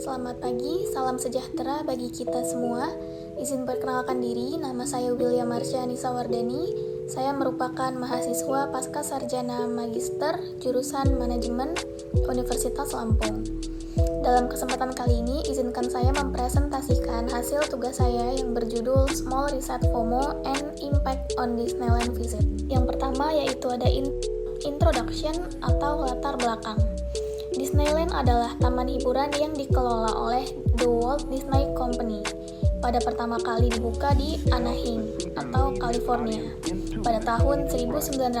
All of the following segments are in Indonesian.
Selamat pagi, salam sejahtera bagi kita semua. Izin perkenalkan diri, nama saya William Marsyani Sawardani. Saya merupakan mahasiswa pasca sarjana magister jurusan manajemen Universitas Lampung. Dalam kesempatan kali ini, izinkan saya mempresentasikan hasil tugas saya yang berjudul Small Reset FOMO and Impact on Disneyland Visit. Yang pertama yaitu ada introduction atau latar belakang. Disneyland adalah taman hiburan yang dikelola oleh The Walt Disney Company. Pada pertama kali dibuka di Anaheim atau California pada tahun 1955.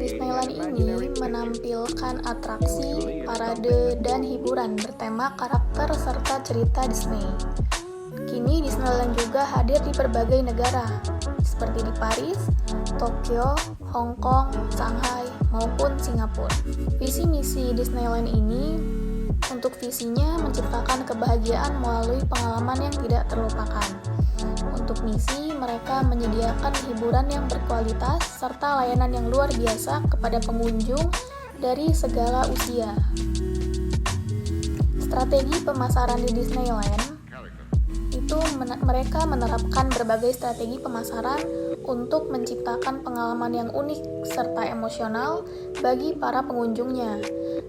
Disneyland ini menampilkan atraksi, parade, dan hiburan bertema karakter serta cerita Disney. Kini Disneyland juga hadir di berbagai negara, seperti di Paris, Tokyo, Hong Kong, Shanghai, maupun Singapura. Visi misi Disneyland ini untuk visinya menciptakan kebahagiaan melalui pengalaman yang tidak terlupakan. Untuk misi, mereka menyediakan hiburan yang berkualitas serta layanan yang luar biasa kepada pengunjung dari segala usia. Strategi pemasaran di Disneyland itu mereka menerapkan berbagai strategi pemasaran untuk menciptakan pengalaman yang unik serta emosional bagi para pengunjungnya,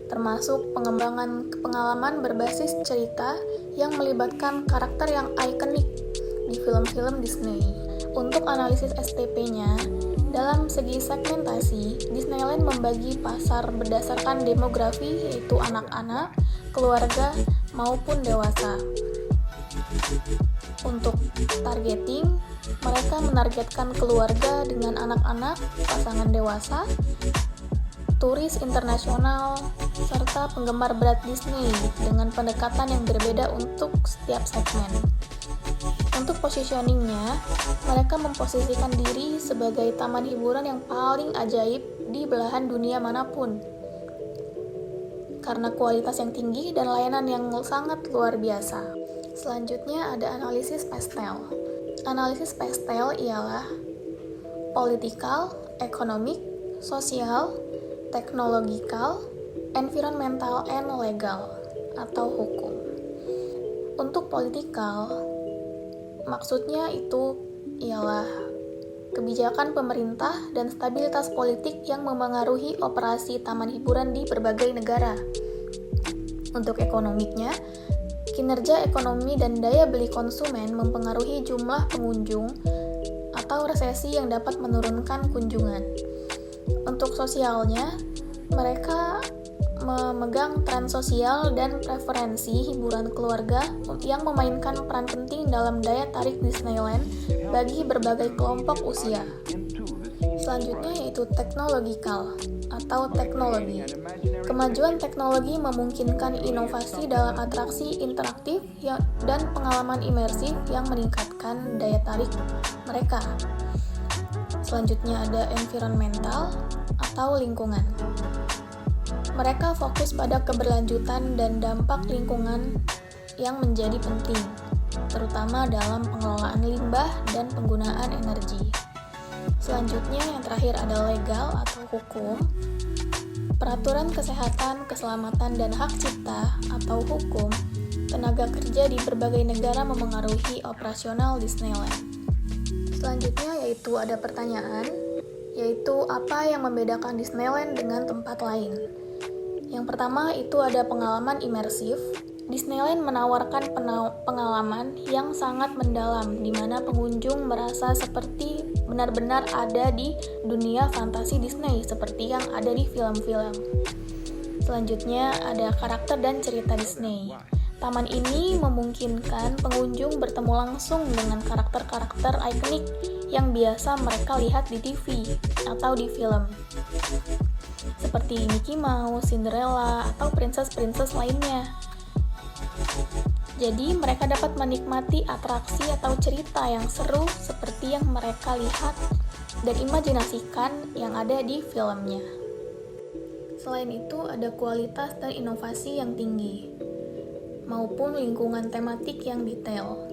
termasuk pengembangan pengalaman berbasis cerita yang melibatkan karakter yang ikonik di film-film Disney. Untuk analisis STP-nya, dalam segi segmentasi, Disneyland membagi pasar berdasarkan demografi yaitu anak-anak, keluarga, maupun dewasa. Untuk targeting, mereka menargetkan keluarga dengan anak-anak, pasangan dewasa, turis internasional, serta penggemar berat Disney dengan pendekatan yang berbeda untuk setiap segmen. Untuk positioningnya, mereka memposisikan diri sebagai taman hiburan yang paling ajaib di belahan dunia manapun karena kualitas yang tinggi dan layanan yang sangat luar biasa. Selanjutnya ada analisis pastel. Analisis pastel ialah political, economic, sosial, technological, environmental, and legal atau hukum. Untuk political, maksudnya itu ialah kebijakan pemerintah dan stabilitas politik yang memengaruhi operasi taman hiburan di berbagai negara. Untuk ekonomiknya, kinerja ekonomi dan daya beli konsumen mempengaruhi jumlah pengunjung atau resesi yang dapat menurunkan kunjungan. Untuk sosialnya, mereka memegang tren sosial dan preferensi hiburan keluarga yang memainkan peran penting dalam daya tarik Disneyland bagi berbagai kelompok usia. Selanjutnya yaitu technological atau teknologi. Kemajuan teknologi memungkinkan inovasi dalam atraksi interaktif dan pengalaman imersif yang meningkatkan daya tarik mereka. Selanjutnya ada environmental atau lingkungan. Mereka fokus pada keberlanjutan dan dampak lingkungan yang menjadi penting, terutama dalam pengelolaan limbah dan penggunaan energi. Selanjutnya yang terakhir ada legal atau hukum. Peraturan kesehatan, keselamatan, dan hak cipta atau hukum tenaga kerja di berbagai negara memengaruhi operasional Disneyland. Selanjutnya yaitu ada pertanyaan, yaitu apa yang membedakan Disneyland dengan tempat lain. Yang pertama itu ada pengalaman imersif. Disneyland menawarkan pengalaman yang sangat mendalam, di mana pengunjung merasa seperti benar-benar ada di dunia fantasi Disney, seperti yang ada di film-film. Selanjutnya ada karakter dan cerita Disney. Taman ini memungkinkan pengunjung bertemu langsung dengan karakter-karakter ikonik yang biasa mereka lihat di TV atau di film, seperti Mickey Mouse, Cinderella, atau princess-princess lainnya. Jadi mereka dapat menikmati atraksi atau cerita yang seru seperti yang mereka lihat dan imajinasikan yang ada di filmnya. Selain itu ada kualitas dan inovasi yang tinggi, maupun lingkungan tematik yang detail.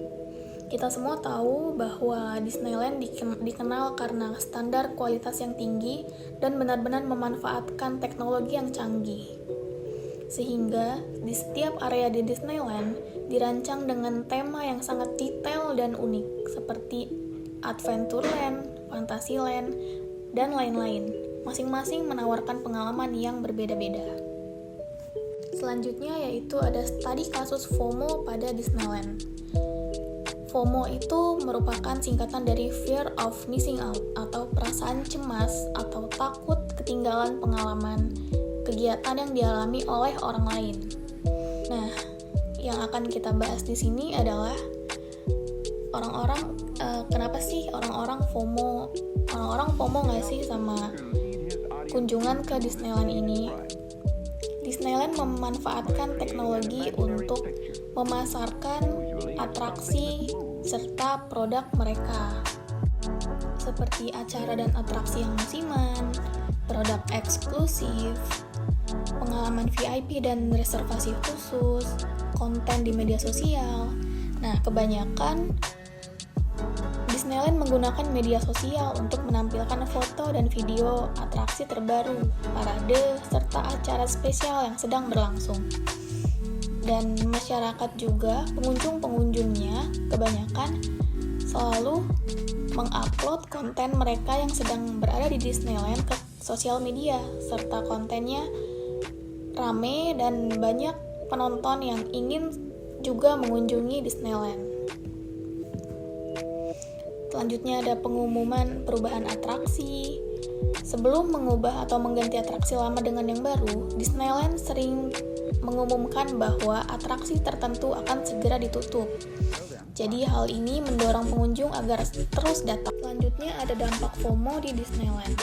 Kita semua tahu bahwa Disneyland dikenal karena standar kualitas yang tinggi dan benar-benar memanfaatkan teknologi yang canggih. Sehingga di setiap area di Disneyland dirancang dengan tema yang sangat detail dan unik, seperti Adventureland, Fantasyland, dan lain-lain. Masing-masing menawarkan pengalaman yang berbeda-beda. Selanjutnya yaitu ada studi kasus FOMO pada Disneyland. FOMO itu merupakan singkatan dari Fear of Missing Out atau perasaan cemas atau takut ketinggalan pengalaman kegiatan yang dialami oleh orang lain. Nah, yang akan kita bahas di sini adalah kenapa sih orang-orang FOMO? Orang-orang FOMO nggak sih sama kunjungan ke Disneyland ini? Disneyland memanfaatkan teknologi untuk memasarkan atraksi serta produk mereka, seperti acara dan atraksi yang musiman, produk eksklusif, pengalaman VIP dan reservasi khusus, konten di media sosial. Nah, kebanyakan Disneyland menggunakan media sosial untuk menampilkan foto dan video atraksi terbaru, parade, serta acara spesial yang sedang berlangsung. Dan masyarakat juga, pengunjung-pengunjungnya kebanyakan selalu mengupload konten mereka yang sedang berada di Disneyland ke sosial media, serta kontennya rame dan banyak penonton yang ingin juga mengunjungi Disneyland. Selanjutnya ada pengumuman perubahan atraksi. Sebelum mengubah atau mengganti atraksi lama dengan yang baru, Disneyland sering mengumumkan bahwa atraksi tertentu akan segera ditutup. Jadi hal ini mendorong pengunjung agar terus datang. Selanjutnya ada dampak FOMO di Disneyland.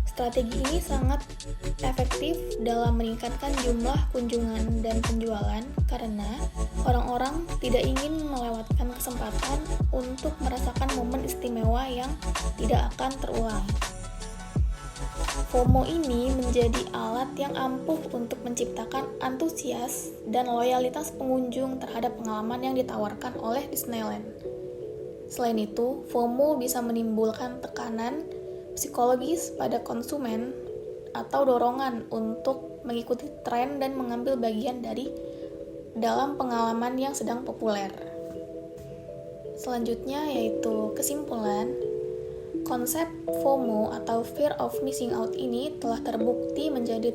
Strategi ini sangat efektif dalam meningkatkan jumlah kunjungan dan penjualan karena orang-orang tidak ingin melewatkan kesempatan untuk merasakan momen istimewa yang tidak akan terulang. FOMO ini menjadi alat yang ampuh untuk menciptakan antusias dan loyalitas pengunjung terhadap pengalaman yang ditawarkan oleh Disneyland. Selain itu, FOMO bisa menimbulkan tekanan psikologis pada konsumen atau dorongan untuk mengikuti tren dan mengambil bagian dalam pengalaman yang sedang populer. Selanjutnya yaitu kesimpulan. Konsep FOMO atau Fear of Missing Out ini telah terbukti menjadi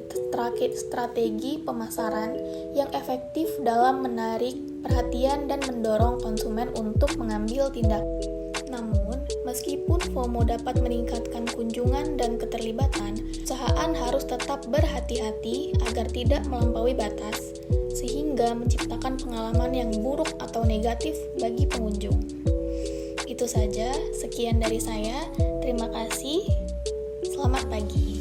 strategi pemasaran yang efektif dalam menarik perhatian dan mendorong konsumen untuk mengambil tindakan. Namun, meskipun FOMO dapat meningkatkan kunjungan dan keterlibatan, perusahaan harus tetap berhati-hati agar tidak melampaui batas, sehingga menciptakan pengalaman yang buruk atau negatif bagi pengunjung. Itu saja, sekian dari saya. Terima kasih. Selamat pagi.